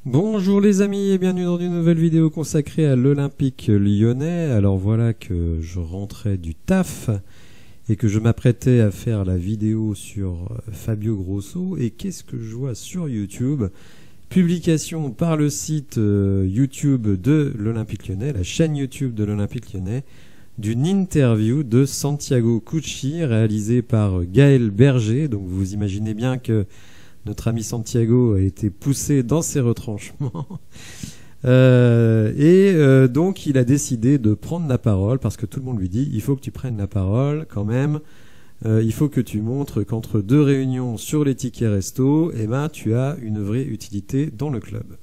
Bonjour les amis et bienvenue dans une nouvelle vidéo consacrée à l'Olympique lyonnais. Alors voilà que je rentrais du taf et que je m'apprêtais à faire la vidéo sur Fabio Grosso, et qu'est-ce que je vois sur YouTube? Publication par le site YouTube de l'Olympique lyonnais, la chaîne YouTube de l'Olympique lyonnais, d'une interview de Santiago Cucci réalisée par Gaël Berger. Donc vous imaginez bien que notre ami Santiago a été poussé dans ses retranchements. Donc il a décidé de prendre la parole parce que tout le monde lui dit il faut que tu prennes la parole quand même. Il faut que tu montres qu'entre deux réunions sur les tickets resto, eh ben, tu as une vraie utilité dans le club.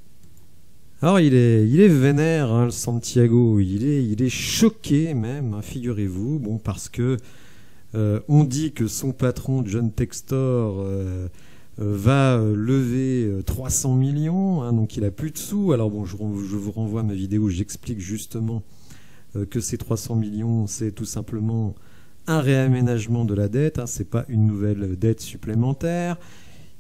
Alors il est vénère, hein, le Santiago, il est choqué même, hein, figurez-vous, bon, parce que on dit que son patron John Textor va lever 300 millions, hein, donc il a plus de sous. Alors bon, je vous renvoie à ma vidéo où j'explique justement que ces 300 millions, c'est tout simplement un réaménagement de la dette, hein, c'est pas une nouvelle dette supplémentaire.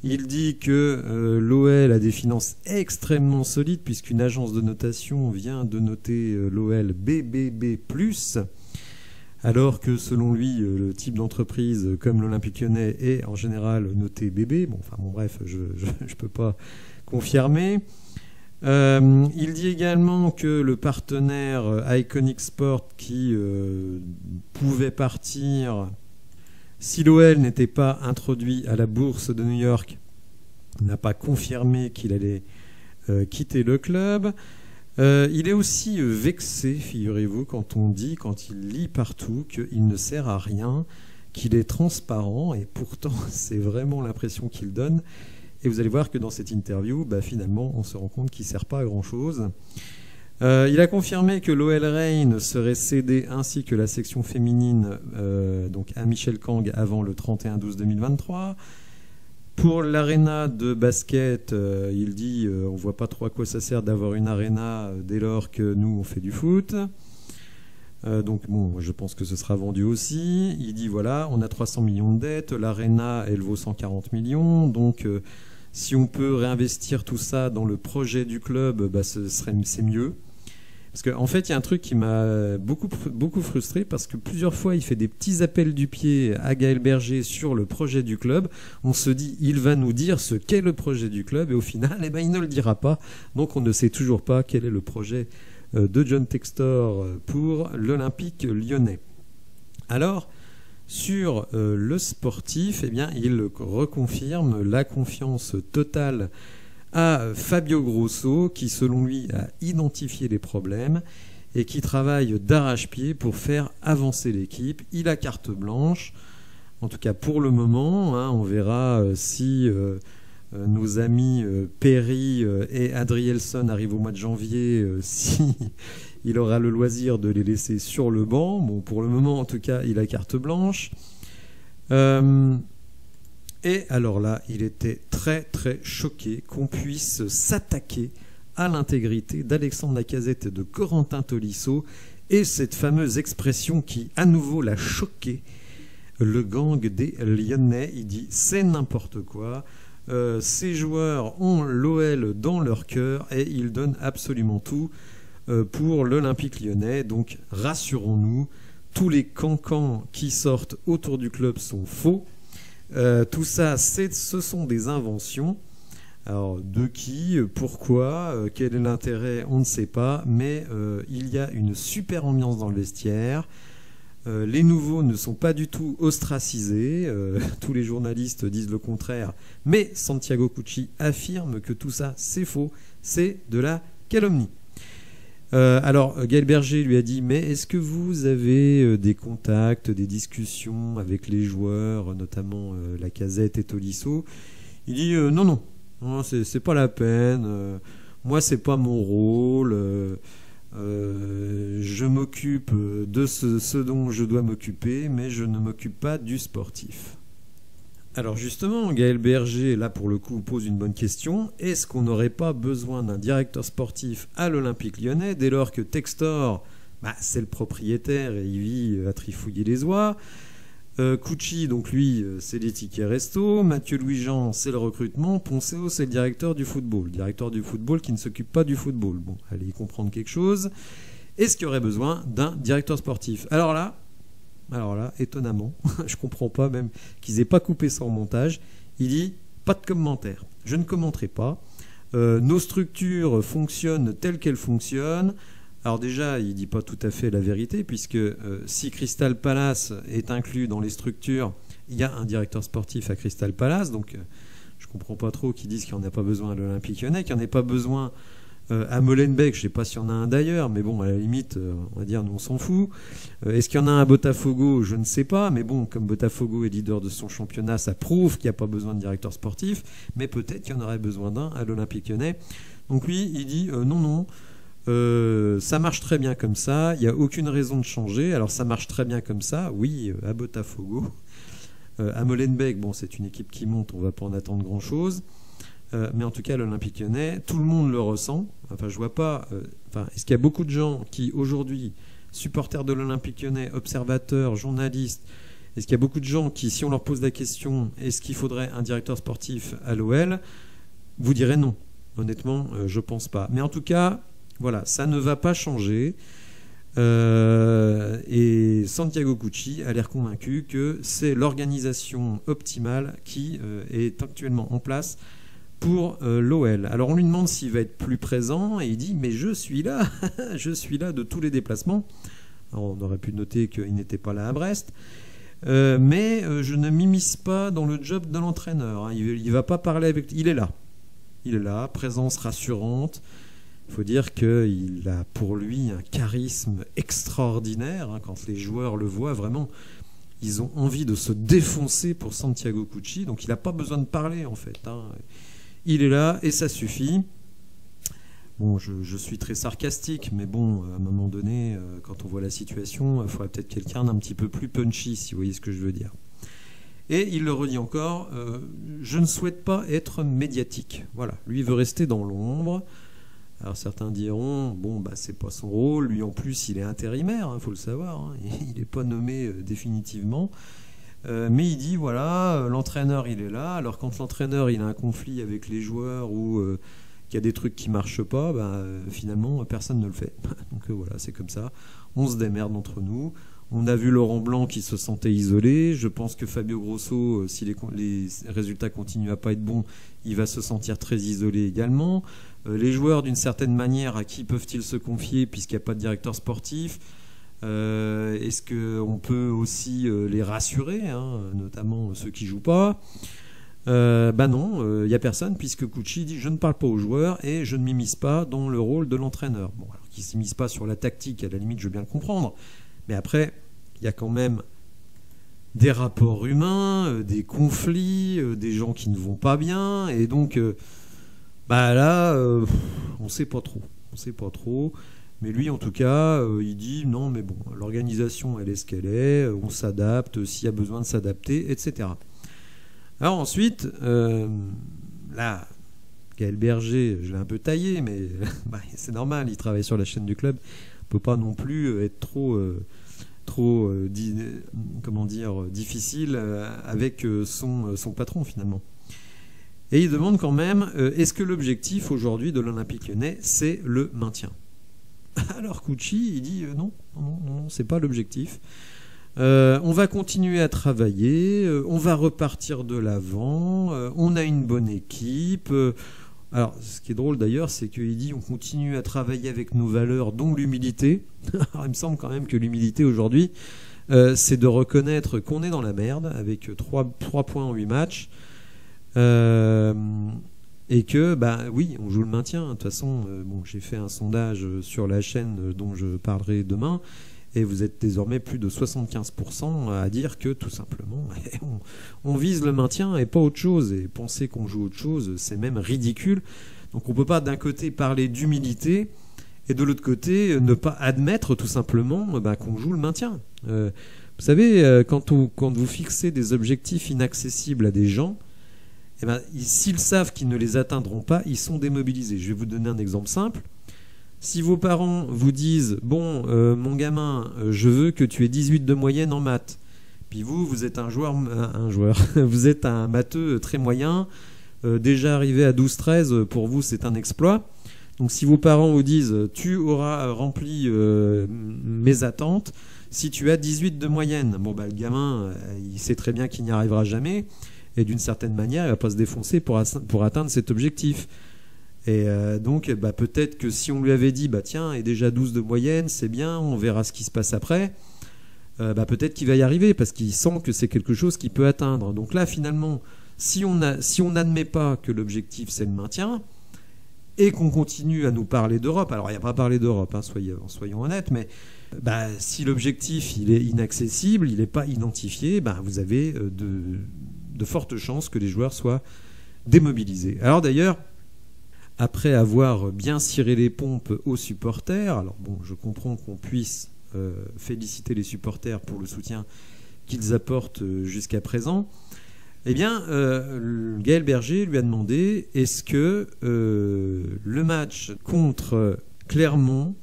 Il dit que l'OL a des finances extrêmement solides puisqu'une agence de notation vient de noter l'OL BBB+, alors que selon lui, le type d'entreprise comme l'Olympique lyonnais est en général noté BB. Bon, enfin bon, bref, je peux pas confirmer. Il dit également que le partenaire Iconic Sport qui pouvait partir si l'OL n'était pas introduit à la bourse de New York n'a pas confirmé qu'il allait quitter le club. Il est aussi vexé, figurez-vous, quand il lit partout qu'il ne sert à rien, qu'il est transparent, et pourtant c'est vraiment l'impression qu'il donne. Et vous allez voir que dans cette interview, finalement, on se rend compte qu'il ne sert pas à grand-chose. Il a confirmé que l'OL Reign serait cédé ainsi que la section féminine donc à Michel Kang avant le 31-12-2023. Pour l'aréna de basket, il dit on voit pas trop à quoi ça sert d'avoir une aréna dès lors que nous on fait du foot. Donc bon, je pense que ce sera vendu aussi. Il dit voilà, on a 300 millions de dettes, l'aréna elle vaut 140 millions, donc si on peut réinvestir tout ça dans le projet du club, c'est mieux. Parce qu'en fait, il y a un truc qui m'a beaucoup frustré, parce que plusieurs fois, il fait des petits appels du pied à Gaël Berger sur le projet du club. On se dit, il va nous dire ce qu'est le projet du club, et au final, il ne le dira pas. Donc on ne sait toujours pas quel est le projet de John Textor pour l'Olympique lyonnais. Alors, sur le sportif, il reconfirme la confiance totale à Fabio Grosso, qui selon lui a identifié les problèmes et qui travaille d'arrache-pied pour faire avancer l'équipe. Il a carte blanche, en tout cas pour le moment, hein. On verra si nos amis Perry et Adrielson arrivent au mois de janvier, si il aura le loisir de les laisser sur le banc. Bon, pour le moment, en tout cas, il a carte blanche. Et alors là, il était très très choqué qu'on puisse s'attaquer à l'intégrité d'Alexandre Lacazette et de Corentin Tolisso, et cette fameuse expression qui à nouveau l'a choqué, le gang des Lyonnais. Il dit c'est n'importe quoi, ces joueurs ont l'OL dans leur cœur et ils donnent absolument tout pour l'Olympique lyonnais, donc rassurons-nous, tous les cancans qui sortent autour du club sont faux. Tout ça, ce sont des inventions. Alors, de qui, pourquoi, quel est l'intérêt, on ne sait pas, mais il y a une super ambiance dans le vestiaire. Les nouveaux ne sont pas du tout ostracisés, tous les journalistes disent le contraire, mais Santiago Cucci affirme que tout ça, c'est faux, c'est de la calomnie. Alors, Gaël Berger lui a dit « Mais est-ce que vous avez des contacts, des discussions avec les joueurs, notamment Lacazette et Tolisso ?» Il dit « Non, c'est pas la peine. Moi, c'est pas mon rôle. Je m'occupe de ce dont je dois m'occuper, mais je ne m'occupe pas du sportif. » Alors justement, Gaël Berger, là pour le coup, pose une bonne question. Est-ce qu'on n'aurait pas besoin d'un directeur sportif à l'Olympique lyonnais dès lors que Textor, c'est le propriétaire et il vit à trifouiller les oies, Cucci, donc lui, c'est les tickets resto. Mathieu Louis-Jean, c'est le recrutement. Ponceo, c'est le directeur du football. Le directeur du football qui ne s'occupe pas du football. Bon, allez y comprendre quelque chose. Est-ce qu'il y aurait besoin d'un directeur sportif? Alors là, étonnamment, je comprends pas même qu'ils aient pas coupé ça en montage. Il dit, pas de commentaire. Je ne commenterai pas. Nos structures fonctionnent telles qu'elles fonctionnent. Alors déjà, il ne dit pas tout à fait la vérité, puisque si Crystal Palace est inclus dans les structures, il y a un directeur sportif à Crystal Palace, donc je ne comprends pas trop qu'ils disent qu'il n'y en a pas besoin à l'Olympique Lyonnais, qu'il n'y en a pas besoin à Molenbeek, je ne sais pas s'il y en a un d'ailleurs, mais bon, à la limite, on va dire, nous on s'en fout. Est-ce qu'il y en a un à Botafogo? Je ne sais pas, mais bon, comme Botafogo est leader de son championnat, ça prouve qu'il n'y a pas besoin de directeur sportif, mais peut-être qu'il y en aurait besoin d'un à l'Olympique Lyonnais. Donc lui, il dit non. Ça marche très bien comme ça, il n'y a aucune raison de changer. Alors ça marche très bien comme ça, oui, à Botafogo. À Molenbeek, bon, c'est une équipe qui monte, on ne va pas en attendre grand-chose. Mais en tout cas, l'Olympique Lyonnais, tout le monde le ressent. Enfin, je vois pas. Est-ce qu'il y a beaucoup de gens qui, aujourd'hui, supporters de l'Olympique Lyonnais, observateurs, journalistes, est-ce qu'il y a beaucoup de gens qui, si on leur pose la question, est-ce qu'il faudrait un directeur sportif à l'OL, vous direz non. Honnêtement, je pense pas. Mais en tout cas, voilà, ça ne va pas changer. Et Santiago Cucci a l'air convaincu que c'est l'organisation optimale qui est actuellement en place pour l'OL. Alors on lui demande s'il va être plus présent et il dit mais je suis là, je suis là de tous les déplacements. Alors, on aurait pu noter qu'il n'était pas là à Brest. Mais je ne m'immisce pas dans le job de l'entraîneur. Hein. Il va pas parler avec... Il est là, présence rassurante. Il faut dire qu'il a pour lui un charisme extraordinaire. Hein. Quand les joueurs le voient, vraiment, ils ont envie de se défoncer pour Santiago Cucci. Donc il n'a pas besoin de parler en fait. Hein. Il est là et ça suffit. Bon, je suis très sarcastique, mais bon, à un moment donné, quand on voit la situation, il faudrait peut-être quelqu'un d'un petit peu plus punchy, si vous voyez ce que je veux dire. Et il le redit encore, je ne souhaite pas être médiatique. Voilà, lui il veut rester dans l'ombre. Alors certains diront, bon, bah c'est pas son rôle, lui en plus il est intérimaire, il faut le savoir, hein. Il n'est pas nommé définitivement. Mais il dit, voilà, l'entraîneur il est là, alors quand l'entraîneur il a un conflit avec les joueurs ou qu'il y a des trucs qui marchent pas, bah, finalement personne ne le fait. Donc voilà, c'est comme ça, on se démerde entre nous. On a vu Laurent Blanc qui se sentait isolé. Je pense que Fabio Grosso, si les résultats continuent à pas être bons, il va se sentir très isolé également. Les joueurs, d'une certaine manière, à qui peuvent-ils se confier puisqu'il n'y a pas de directeur sportif? Est-ce qu'on peut aussi les rassurer, hein, notamment ceux qui ne jouent pas? Ben non, il n'y a personne puisque Cucci dit « je ne parle pas aux joueurs et je ne m'immisce pas dans le rôle de l'entraîneur ». Bon, alors qu'il ne s'immisce pas sur la tactique, à la limite, je veux bien le comprendre. Mais après, il y a quand même des rapports humains, des conflits, des gens qui ne vont pas bien. Et donc, bah là, on ne sait pas trop. On sait pas trop. Mais lui, en tout cas, il dit non, mais bon, l'organisation, elle est ce qu'elle est. On s'adapte s'il y a besoin de s'adapter, etc. Alors ensuite, là, Gaël Berger, je l'ai un peu taillé, mais bah, c'est normal, il travaille sur la chaîne du club. On ne peut pas non plus être trop comment dire, difficile avec son patron finalement. Et il demande quand même, est-ce que l'objectif aujourd'hui de l'Olympique Lyonnais, c'est le maintien? Alors Cucci, il dit non, c'est pas l'objectif. On va continuer à travailler, on va repartir de l'avant, on a une bonne équipe. Alors, ce qui est drôle d'ailleurs, c'est qu'il dit on continue à travailler avec nos valeurs, dont l'humilité. Alors, il me semble quand même que l'humilité aujourd'hui, c'est de reconnaître qu'on est dans la merde avec 3 points en 8 matchs. Et que, bah oui, on joue le maintien. De toute façon, bon, j'ai fait un sondage sur la chaîne dont je parlerai demain. Et vous êtes désormais plus de 75% à dire que tout simplement on vise le maintien et pas autre chose. Et penser qu'on joue autre chose, c'est même ridicule. Donc on ne peut pas d'un côté parler d'humilité et de l'autre côté ne pas admettre tout simplement qu'on joue le maintien. Vous savez, quand vous fixez des objectifs inaccessibles à des gens, eh ben, s'ils savent qu'ils ne les atteindront pas, ils sont démobilisés. Je vais vous donner un exemple simple. Si vos parents vous disent « Bon, mon gamin, je veux que tu aies 18 de moyenne en maths », Puis vous êtes un joueur, vous êtes un matheux très moyen, déjà arrivé à 12-13, pour vous c'est un exploit. Donc si vos parents vous disent tu auras rempli mes attentes si tu as 18 de moyenne, bon bah le gamin il sait très bien qu'il n'y arrivera jamais et d'une certaine manière il va pas se défoncer pour atteindre cet objectif. Et donc bah, peut-être que si on lui avait dit bah tiens et déjà 12 de moyenne c'est bien, on verra ce qui se passe après, bah, peut-être qu'il va y arriver parce qu'il sent que c'est quelque chose qu'il peut atteindre. Donc là finalement si on n'admet pas que l'objectif c'est le maintien et qu'on continue à nous parler d'Europe, alors il n'y a pas à parler d'Europe, hein, soyons honnêtes, mais bah, si l'objectif il est inaccessible, il n'est pas identifié, bah, vous avez de fortes chances que les joueurs soient démobilisés. Alors d'ailleurs, après avoir bien ciré les pompes aux supporters, alors bon, je comprends qu'on puisse féliciter les supporters pour le soutien qu'ils apportent jusqu'à présent, eh bien, Gaël Berger lui a demandé est-ce que le match contre Clermont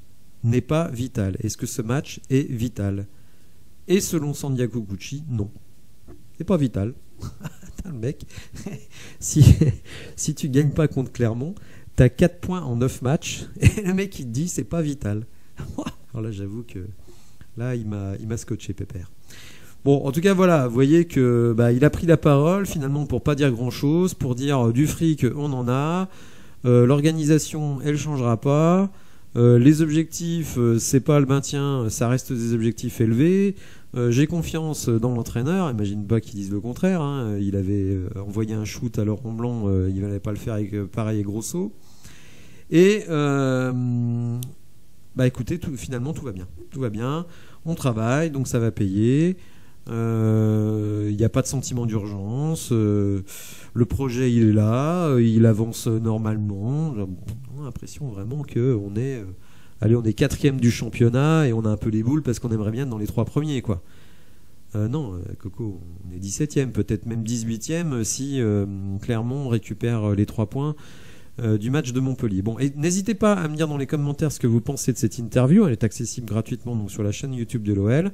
n'est pas vital? Est-ce que ce match est vital? Et selon Santiago Cucci, non. C'est pas vital. Le mec, si tu gagnes pas contre Clermont, tu as 4 points en 9 matchs, et le mec il te dit c'est pas vital. Alors là, j'avoue que là, il m'a scotché, Pépère. Bon, en tout cas, voilà, vous voyez que bah, il a pris la parole finalement pour pas dire grand-chose, pour dire du fric, on en a, l'organisation, elle changera pas, les objectifs, c'est pas le maintien, ça reste des objectifs élevés, j'ai confiance dans l'entraîneur, imagine pas qu'ils disent le contraire, hein, il avait envoyé un shoot à Laurent Blanc, il n'allait pas le faire avec pareil et Grosso, et bah écoutez, finalement tout va bien, on travaille, donc ça va payer. Il n'y a pas de sentiment d'urgence, le projet il est là, il avance normalement. On a l'impression vraiment qu'on est, on est 4e du championnat et on a un peu les boules parce qu'on aimerait bien être dans les 3 premiers, quoi. Non, Coco, on est 17e, peut-être même 18e si Clermont récupère les 3 points du match de Montpellier. Bon, et n'hésitez pas à me dire dans les commentaires ce que vous pensez de cette interview. Elle est accessible gratuitement donc sur la chaîne YouTube de l'OL.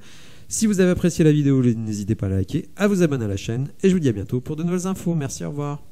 Si vous avez apprécié la vidéo, n'hésitez pas à liker, à vous abonner à la chaîne, et je vous dis à bientôt pour de nouvelles infos. Merci, au revoir.